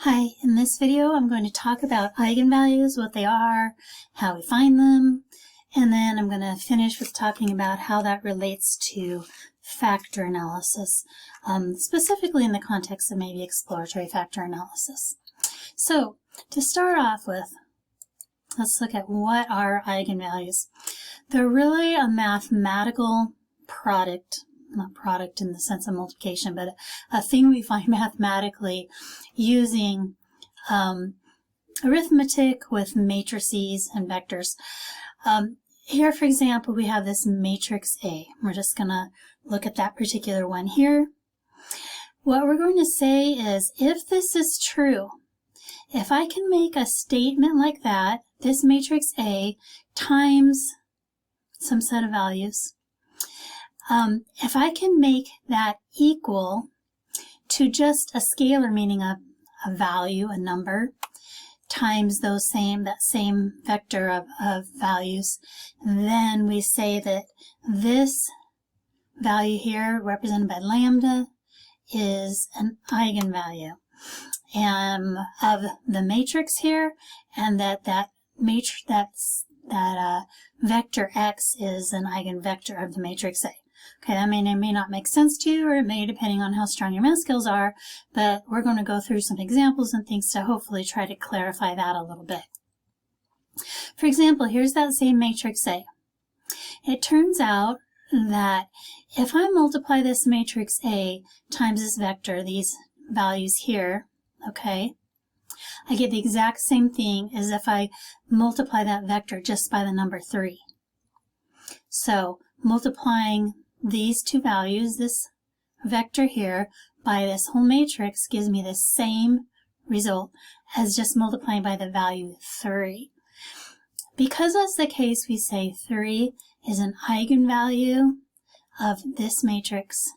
Hi, in this video I'm going to talk about eigenvalues, what they are, how we find them, and then I'm going to finish with talking about how that relates to factor analysis, specifically in the context of maybe exploratory factor analysis. So, to start off with, let's look at what are eigenvalues. They're really a mathematical product, not product in the sense of multiplication, but a thing we find mathematically using arithmetic with matrices and vectors. Here, for example, we have this matrix A. We're just going to look at that particular one here. What we're going to say is, if this is true, if I can make a statement like that, this matrix A times some set of values, if I can make that equal to just a scalar, meaning a value, a number, times that same vector of values, then we say that this value here, represented by lambda, is an eigenvalue of the matrix here, and that vector x is an eigenvector of the matrix A. Okay, that may not make sense to you, or it may, depending on how strong your math skills are, but we're going to go through some examples and things to hopefully try to clarify that a little bit. For example, here's that same matrix A. It turns out that if I multiply this matrix A times this vector, these values here, okay, I get the exact same thing as if I multiply that vector just by the number 3. So, multiplying these two values, this vector here, by this whole matrix gives me the same result as just multiplying by the value 3. Because that's the case, we say 3 is an eigenvalue of this matrix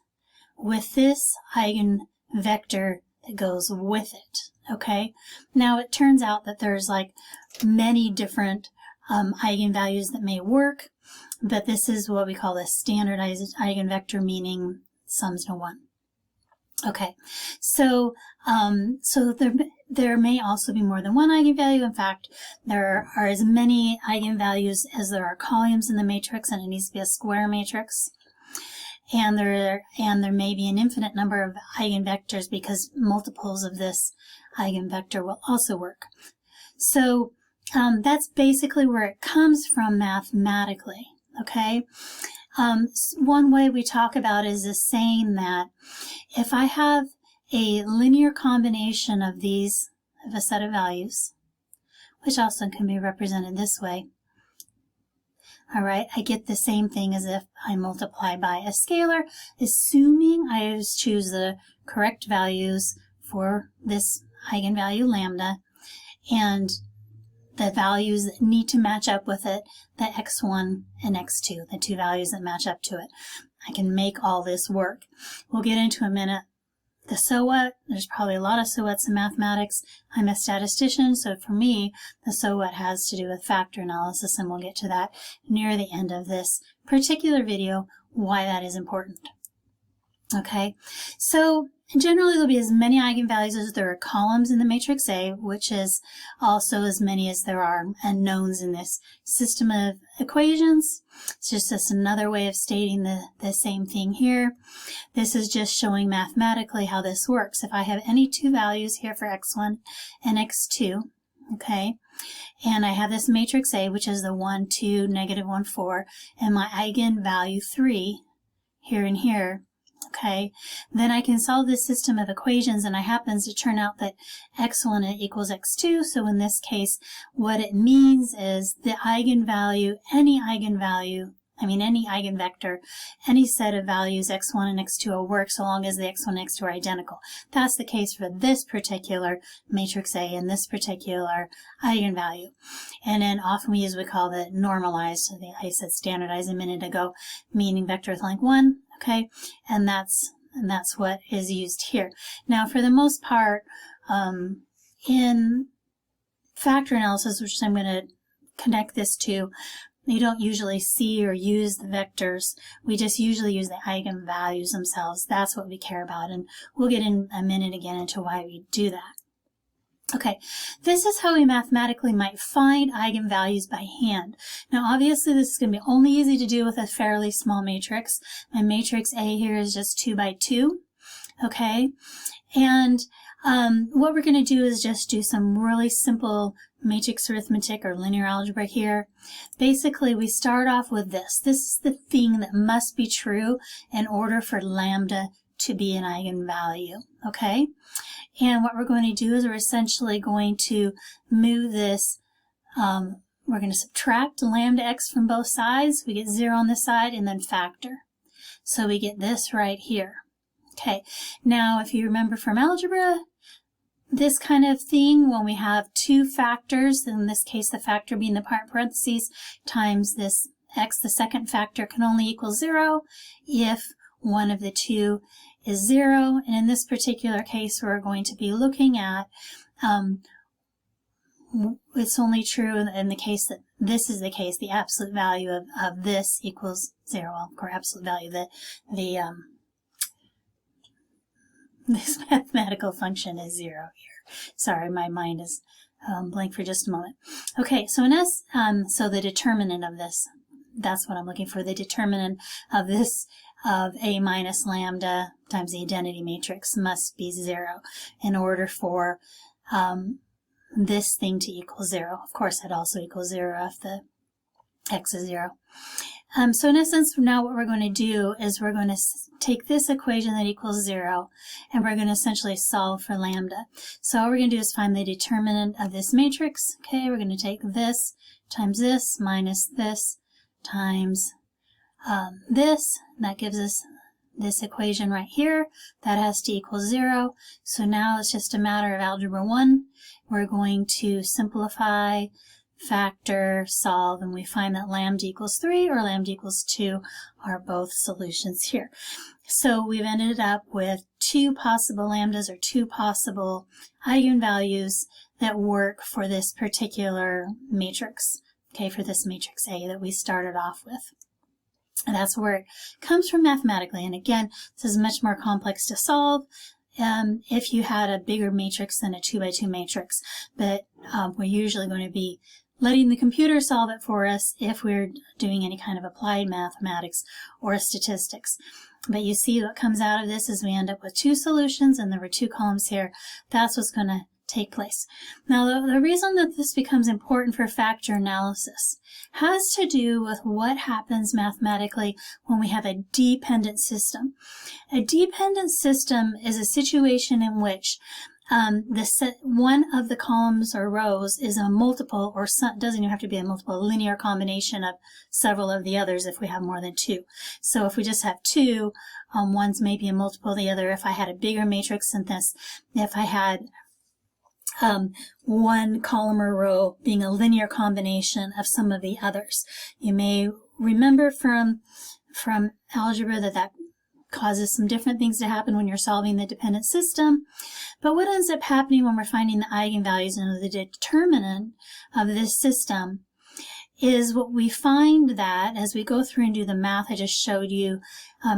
with this eigenvector that goes with it. Okay, now it turns out that there's like many different eigenvalues that may work, but this is what we call a standardized eigenvector, meaning sums to 1. Okay, so there may also be more than one eigenvalue. In fact, there are as many eigenvalues as there are columns in the matrix, and it needs to be a square matrix. And there may be an infinite number of eigenvectors because multiples of this eigenvector will also work. So that's basically where it comes from mathematically. Okay. One way we talk about is saying that if I have a linear combination of these, of a set of values, which also can be represented this way, all right, I get the same thing as if I multiply by a scalar, assuming I choose the correct values for this eigenvalue lambda, and the values that need to match up with it, the x1 and x2, the two values that match up to it. I can make all this work. We'll get into in a minute the so what. There's probably a lot of so whats in mathematics. I'm a statistician, so for me, the so what has to do with factor analysis, and we'll get to that near the end of this particular video, why that is important. Okay, so generally there'll be as many eigenvalues as there are columns in the matrix A, which is also as many as there are unknowns in this system of equations. It's just another way of stating the same thing here. This is just showing mathematically how this works. If I have any two values here for x1 and x2, okay, and I have this matrix A, which is the 1, 2, -1, 4, and my eigenvalue 3 here and here, okay, then I can solve this system of equations, and it happens to turn out that x1 equals x2. So in this case, what it means is the eigenvalue, any eigenvector, any set of values x1 and x2 will work so long as the x1 and x2 are identical. That's the case for this particular matrix A and this particular eigenvalue. And then often we use what we call the normalized, I said standardized a minute ago, meaning vector with rank 1. Okay, and that's what is used here. Now, for the most part, in factor analysis, which I'm going to connect this to, you don't usually see or use the vectors. We just usually use the eigenvalues themselves. That's what we care about, and we'll get in a minute again into why we do that. Okay, this is how we mathematically might find eigenvalues by hand. Now, obviously, this is going to be only easy to do with a fairly small matrix. My matrix A here is just 2 by 2, okay? And what we're going to do is just do some really simple matrix arithmetic or linear algebra here. Basically, we start off with this. This is the thing that must be true in order for lambda to be an eigenvalue, okay? And what we're going to do is we're essentially going to move this, we're going to subtract lambda x from both sides. We get 0 on this side and then factor. So we get this right here. Okay, now if you remember from algebra, this kind of thing, when we have two factors, in this case the factor being the part in parentheses, times this x, the second factor, can only equal 0 if one of the two is 0. And in this particular case, we're going to be looking at, it's only true in the case that this is the case, the absolute value of this equals 0. Well, of course, absolute value, this mathematical function is 0 here. Sorry, my mind is blank for just a moment. Okay, so so the determinant of this, that's what I'm looking for, the determinant of this of A minus lambda times the identity matrix must be 0 in order for this thing to equal 0. Of course, it also equals 0 if the x is 0. So in essence, now what we're going to do is we're going to take this equation that equals 0, and we're going to essentially solve for lambda. So all we're going to do is find the determinant of this matrix. Okay, we're going to take this times this minus this times this. That gives us this equation right here. That has to equal 0. So now it's just a matter of algebra 1. We're going to simplify, factor, solve, and we find that lambda equals 3 or lambda equals 2 are both solutions here. So we've ended up with two possible lambdas or two possible eigenvalues that work for this particular matrix, okay, for this matrix A that we started off with. And that's where it comes from mathematically. And again, this is much more complex to solve if you had a bigger matrix than a 2 by 2 matrix. But we're usually going to be letting the computer solve it for us if we're doing any kind of applied mathematics or statistics. But you see what comes out of this is we end up with two solutions, and there were two columns here. That's what's going to take place. Now, the reason that this becomes important for factor analysis has to do with what happens mathematically when we have a dependent system. A dependent system is a situation in which one of the columns or rows is a multiple, or doesn't even have to be a multiple, a linear combination of several of the others if we have more than two. So if we just have two, one's maybe a multiple of the other. If I had a bigger matrix than this, if I had one column or row being a linear combination of some of the others. You may remember from algebra that causes some different things to happen when you're solving the dependent system. But what ends up happening when we're finding the eigenvalues and the determinant of this system is what we find that as we go through and do the math I just showed you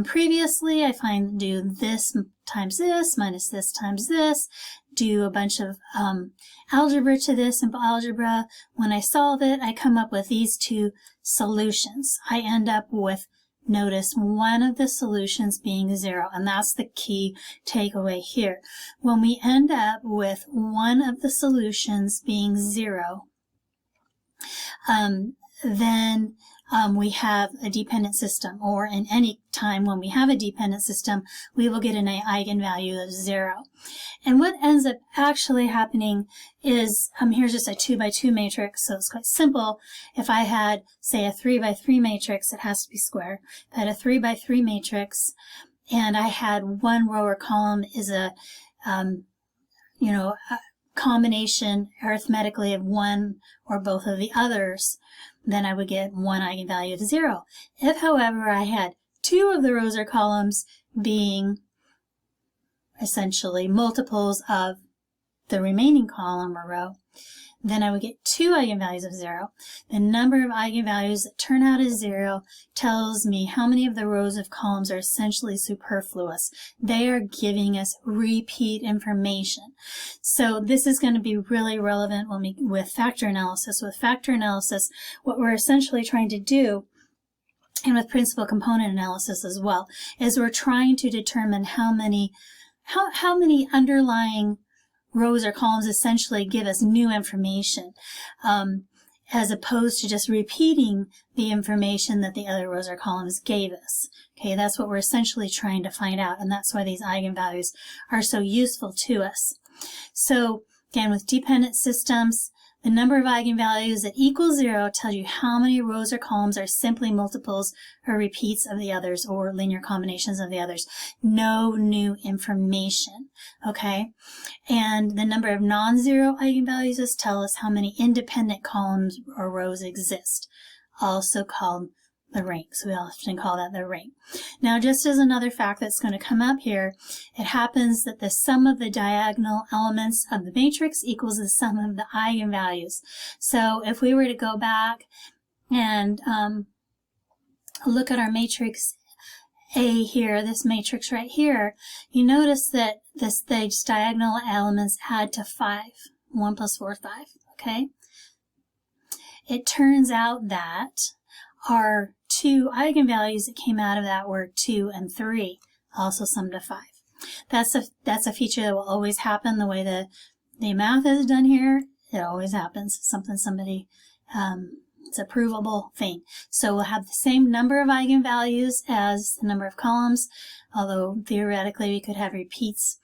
previously, I do this times this minus this times this, do a bunch of algebra to this, simple algebra. When I solve it, I come up with these two solutions. I end up with, notice, one of the solutions being 0, and that's the key takeaway here. When we end up with one of the solutions being 0, then we have a dependent system, or in any time when we have a dependent system, we will get an eigenvalue of 0. And what ends up actually happening is, here's just a 2 by 2 matrix, so it's quite simple. If I had, say, a 3 by 3 matrix, it has to be square. If I had a 3 by 3 matrix, and I had one row or column is a combination arithmetically of one or both of the others, then I would get one eigenvalue of 0. If, however, I had two of the rows or columns being essentially multiples of the remaining column or row, then I would get 2 eigenvalues of 0. The number of eigenvalues that turn out as 0 tells me how many of the rows of columns are essentially superfluous. They are giving us repeat information. So this is going to be really relevant with factor analysis. With factor analysis, what we're essentially trying to do, and with principal component analysis as well, is we're trying to determine how many underlying rows or columns essentially give us new information, as opposed to just repeating the information that the other rows or columns gave us. Okay, that's what we're essentially trying to find out, and that's why these eigenvalues are so useful to us. So again, with dependent systems, the number of eigenvalues that equals 0 tells you how many rows or columns are simply multiples or repeats of the others or linear combinations of the others. No new information, okay? And the number of non-zero eigenvalues tell us how many independent columns or rows exist, also called the rank. So we often call that the rank. Now, just as another fact that's going to come up here, it happens that the sum of the diagonal elements of the matrix equals the sum of the eigenvalues. So if we were to go back and look at our matrix A here, this matrix right here, you notice that these diagonal elements add to 5. 1 plus 4 is 5, okay? It turns out that our 2 eigenvalues that came out of that were 2 and 3, also summed to 5. That's a feature that will always happen the way the math is done here. It always happens. It's a provable thing. So we'll have the same number of eigenvalues as the number of columns, although theoretically we could have repeats.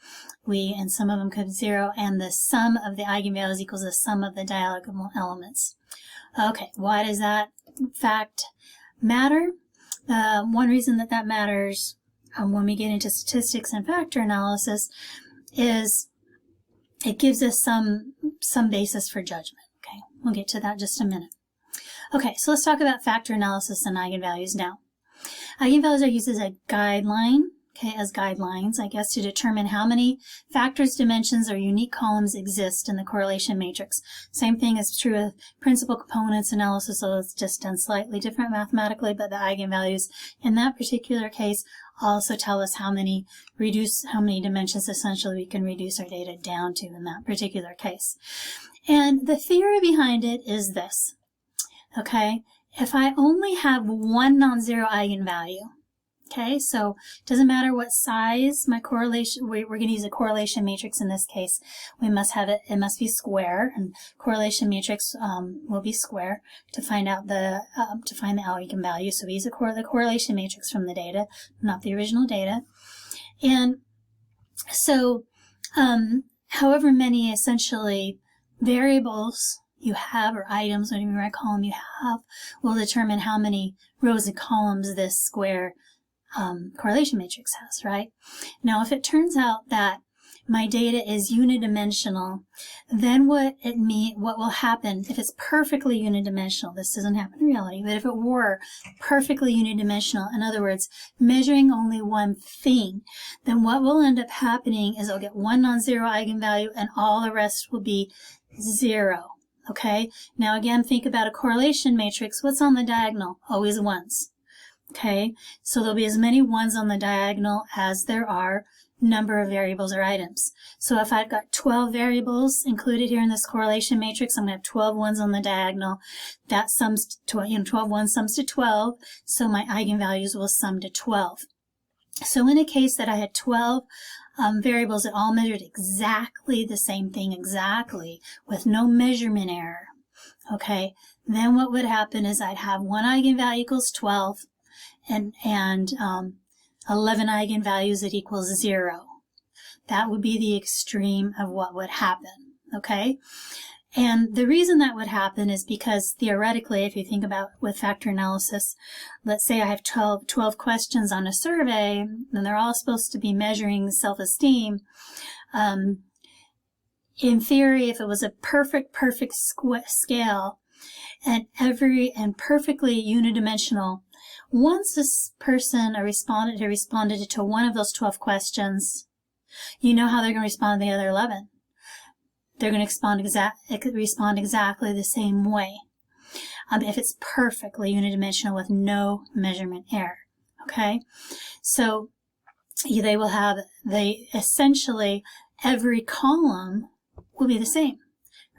And some of them could be 0, and the sum of the eigenvalues equals the sum of the diagonal elements. Okay, why does that fact matter? One reason that matters when we get into statistics and factor analysis is it gives us some basis for judgment. Okay, we'll get to that in just a minute. Okay, so let's talk about factor analysis and eigenvalues now. Eigenvalues are used as a guideline, as guidelines, I guess, to determine how many factors, dimensions, or unique columns exist in the correlation matrix. Same thing is true with principal components analysis, so it's just done slightly different mathematically, but the eigenvalues in that particular case also tell us how many dimensions essentially we can reduce our data down to in that particular case. And the theory behind it is this, okay? If I only have one non-zero eigenvalue, okay, so it doesn't matter what size my correlation, we're going to use a correlation matrix in this case. We must have it must be square, and correlation matrix will be square to find out the eigenvalue. So we use the correlation matrix from the data, not the original data. And so however many essentially variables you have, or items, whatever you want to call them, you have, will determine how many rows and columns this square correlation matrix has, right? Now, if it turns out that my data is unidimensional, then what will happen if it's perfectly unidimensional? This doesn't happen in reality, but if it were perfectly unidimensional, in other words, measuring only one thing, then what will end up happening is I'll get one non-zero eigenvalue and all the rest will be 0. Okay? Now again, think about a correlation matrix. What's on the diagonal? Always ones. Okay, so there'll be as many ones on the diagonal as there are number of variables or items. So if I've got 12 variables included here in this correlation matrix, I'm going to have 12 ones on the diagonal. That sums to, 12 ones sums to 12, so my eigenvalues will sum to 12. So in a case that I had 12 variables that all measured exactly the same thing, exactly, with no measurement error, okay, then what would happen is I'd have one eigenvalue equals 12, and 11 eigenvalues that equals 0. That would be the extreme of what would happen, okay? And the reason that would happen is because theoretically, if you think about with factor analysis, let's say I have 12 questions on a survey, and they're all supposed to be measuring self-esteem. In theory, if it was a perfect scale and perfectly unidimensional, once this person or responded to one of those 12 questions, you know how they're going to respond to the other 11. they're going to respond exactly the same way. If it's perfectly unidimensional with no measurement error. Okay, so essentially every column will be the same.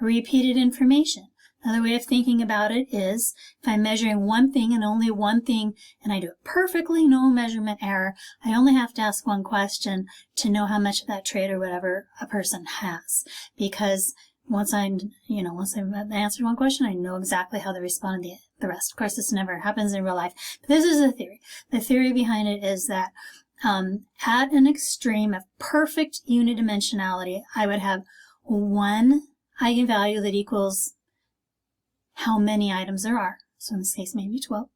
Repeated information. Another way of thinking about it is if I'm measuring one thing and only one thing and I do it perfectly, no measurement error, I only have to ask one question to know how much of that trait or whatever a person has. Because once I've answered one question, I know exactly how they respond to the rest. Of course, this never happens in real life, but this is a theory. The theory behind it is that at an extreme of perfect unidimensionality, I would have one eigenvalue that equals how many items there are. So in this case, maybe 12.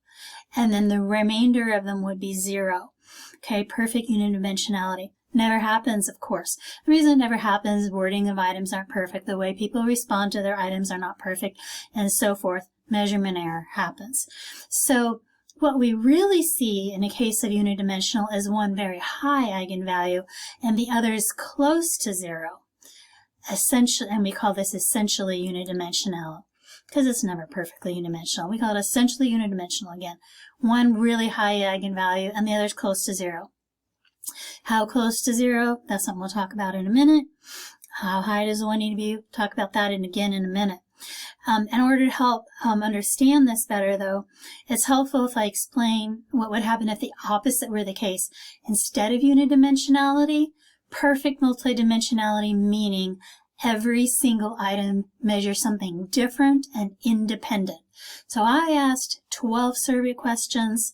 And then the remainder of them would be 0. Okay, perfect unidimensionality. Never happens, of course. The reason it never happens is wording of items aren't perfect. The way people respond to their items are not perfect, and so forth. Measurement error happens. So what we really see in a case of unidimensional is one very high eigenvalue and the others close to 0. Essentially, and we call this essentially unidimensional because it's never perfectly unidimensional. We call it essentially unidimensional again. One really high eigenvalue and the others close to 0. How close to 0? That's something we'll talk about in a minute. How high does one need to be? We'll talk about that again in a minute. In order to help understand this better, though, it's helpful if I explain what would happen if the opposite were the case. Instead of unidimensionality, perfect multidimensionality, meaning every single item measures something different and independent. So I asked 12 survey questions,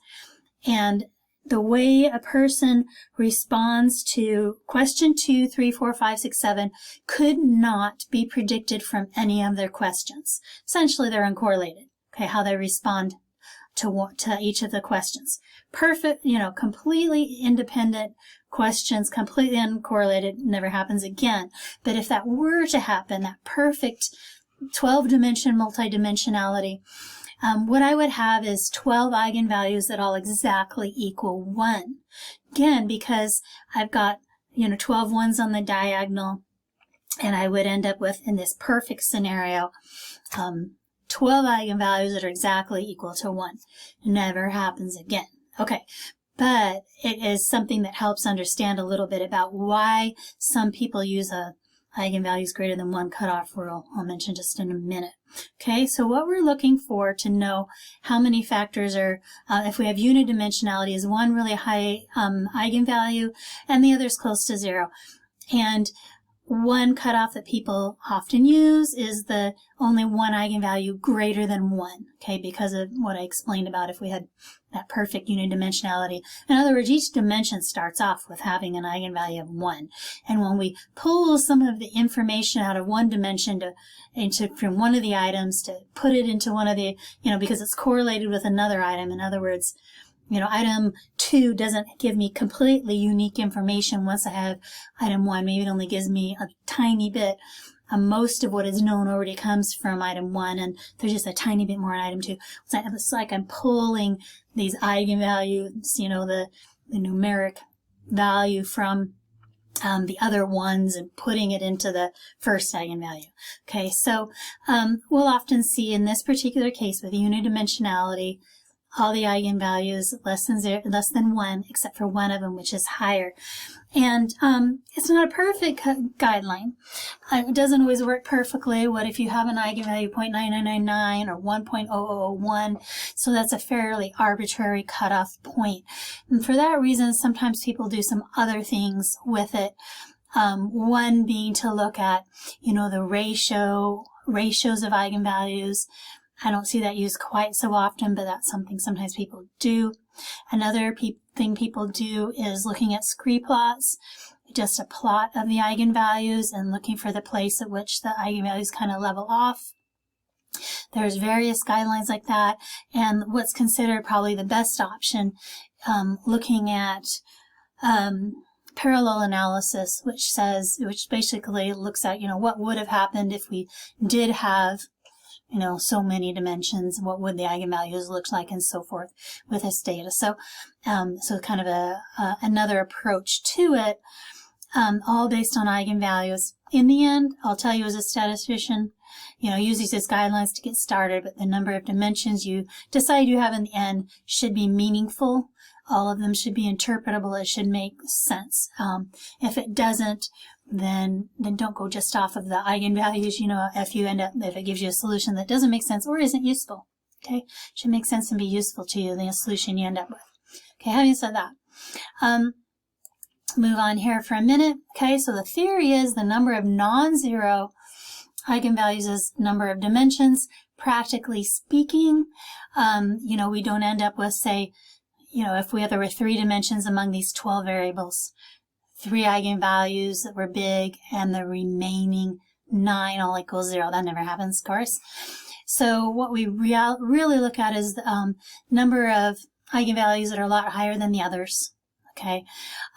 and the way a person responds to question 2, 3, 4, 5, 6, 7 could not be predicted from any of their questions. Essentially, they're uncorrelated, okay, how they respond to each of the questions. Perfect, completely independent questions, completely uncorrelated, never happens again. But if that were to happen, that perfect 12-dimension multidimensionality, what I would have is 12 eigenvalues that all exactly equal 1. Again, because I've got, 12 ones on the diagonal, and I would end up with, in this perfect scenario, 12 eigenvalues that are exactly equal to 1. Never happens again. Okay, but it is something that helps understand a little bit about why some people use a eigenvalues greater than 1 cutoff rule. I'll mention just in a minute. Okay, so what we're looking for to know how many factors are, if we have unidimensionality, is one really high eigenvalue and the other's close to 0. And one cutoff that people often use is the only one eigenvalue greater than 1, okay, because of what I explained about if we had that perfect unidimensionality. In other words, each dimension starts off with having an eigenvalue of 1. And when we pull some of the information out of one dimension from one of the items to put it into one of the, because it's correlated with another item, in other words, item 2 doesn't give me completely unique information once I have item 1. Maybe it only gives me a tiny bit. Most of what is known already comes from item 1, and there's just a tiny bit more in item 2. It's like I'm pulling these eigenvalues, the numeric value from the other ones and putting it into the first eigenvalue. Okay, so we'll often see in this particular case with unidimensionality, all the eigenvalues less than 1, except for one of them, which is higher. And it's not a perfect guideline. It doesn't always work perfectly. What if you have an eigenvalue 0.9999 or 1.0001? So that's a fairly arbitrary cutoff point. And for that reason, sometimes people do some other things with it. One being to look at, the ratios of eigenvalues. I don't see that used quite so often, but that's something sometimes people do. Another thing people do is looking at scree plots, just a plot of the eigenvalues and looking for the place at which the eigenvalues kind of level off. There's various guidelines like that, and what's considered probably the best option, looking at parallel analysis, which basically looks at, what would have happened if we did have so many dimensions, what would the eigenvalues look like, and so forth with this data. So, so kind of another approach to it, all based on eigenvalues. in the end, I'll tell you as a statistician, use these as guidelines to get started, but the number of dimensions you decide you have in the end should be meaningful. All of them should be interpretable. It should make sense. If it doesn't, then don't go just off of the eigenvalues. If it gives you a solution that doesn't make sense or isn't useful, okay, it should make sense and be useful to you, the solution you end up with. Okay, having said that, move on here for a minute. Okay, so the theory is the number of non-zero eigenvalues is number of dimensions. Practically speaking, we don't end up with, say, if there were 3 dimensions among these 12 variables, 3 eigenvalues that were big and the remaining 9 all equals 0. That never happens, of course. So what we really look at is the number of eigenvalues that are a lot higher than the others. Okay,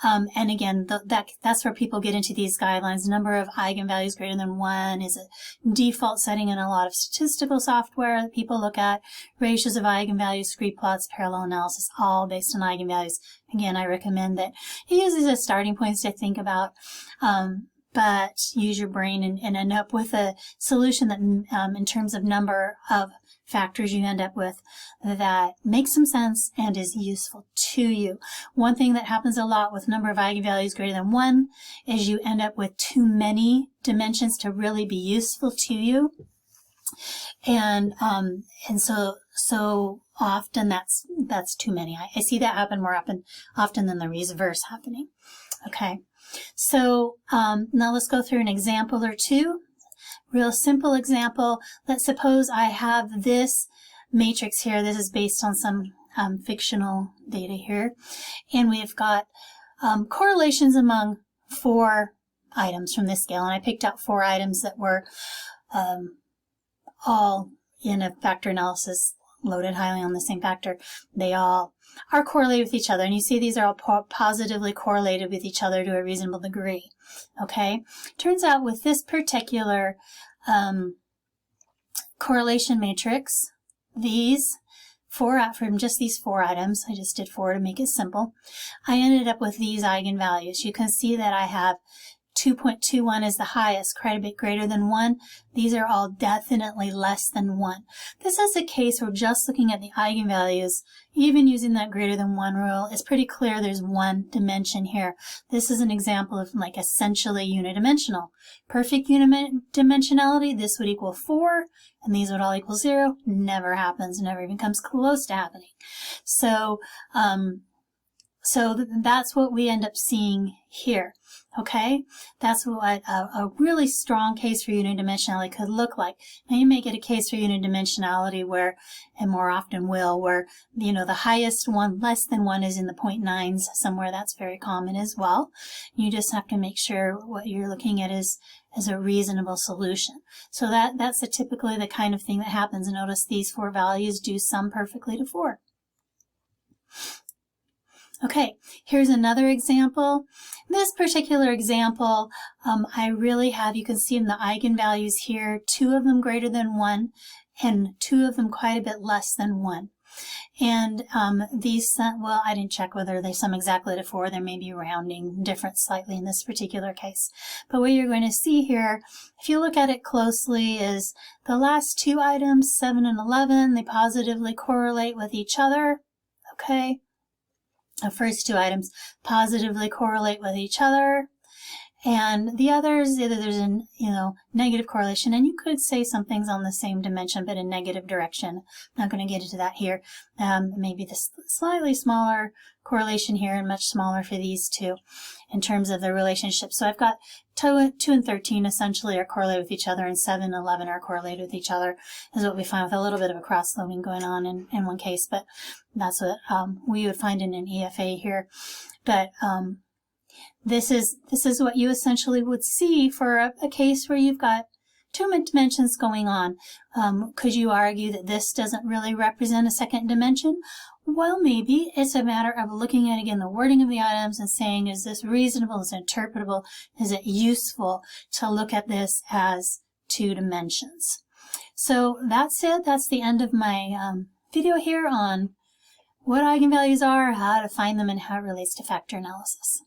and again, that's where people get into these guidelines. Number of eigenvalues greater than 1 is a default setting in a lot of statistical software that people look at. Ratios of eigenvalues, scree plots, parallel analysis, all based on eigenvalues. Again, I recommend that you use these as starting points to think about, but use your brain and end up with a solution that, in terms of number of factors you end up with, that makes some sense and is useful to you. One thing that happens a lot with number of eigenvalues greater than 1 is you end up with too many dimensions to really be useful to you. And so often that's too many. I see that happen more often than the reverse happening. Okay, so now let's go through an example or two. Real simple example. Let's suppose I have this matrix here. This is based on some fictional data here. And we've got correlations among 4 items from this scale. And I picked out 4 items that were all in a factor analysis loaded highly on the same factor. They all are correlated with each other. And you see these are all positively correlated with each other to a reasonable degree. Okay? Turns out with this particular correlation matrix, these 4, from just these 4 items, I just did 4 to make it simple, I ended up with these eigenvalues. You can see that I have 2.21 is the highest, quite a bit greater than 1. These are all definitely less than 1. This is a case where just looking at the eigenvalues, even using that greater than 1 rule, it's pretty clear there's 1 dimension here. This is an example of like essentially unidimensional. Perfect unidimensionality, this would equal 4, and these would all equal 0. Never happens, never even comes close to happening. So that's what we end up seeing here, okay? That's what a really strong case for unidimensionality could look like. Now you may get a case for unidimensionality where, and more often will, where, the highest one, less than 1 is in the 0.9s somewhere. That's very common as well. You just have to make sure what you're looking at is a reasonable solution. So that's typically the kind of thing that happens. Notice these 4 values do sum perfectly to 4. Okay, here's another example. This particular example, I really have, you can see in the eigenvalues here, 2 of them greater than 1 and 2 of them quite a bit less than 1. And these, well, I didn't check whether they sum exactly to 4. There may be rounding different slightly in this particular case. But what you're going to see here, if you look at it closely, is the last 2 items, 7 and 11, they positively correlate with each other, okay? The first 2 items positively correlate with each other, and the others, either there's a negative correlation, and you could say something's on the same dimension but in negative direction. I'm not going to get into that here. Maybe this slightly smaller correlation here and much smaller for these 2 in terms of their relationship. So I've got 2 and 13 essentially are correlated with each other, and 7 and 11 are correlated with each other, is what we find with a little bit of a cross-loading going on in one case, but that's what we would find in an EFA here. But this is what you essentially would see for a case where you've got 2 dimensions going on. Could you argue that this doesn't really represent a second dimension? Well, maybe. It's a matter of looking at, again, the wording of the items and saying, is this reasonable? Is it interpretable? Is it useful to look at this as 2 dimensions? So that's it. That's the end of my video here on what eigenvalues are, how to find them, and how it relates to factor analysis.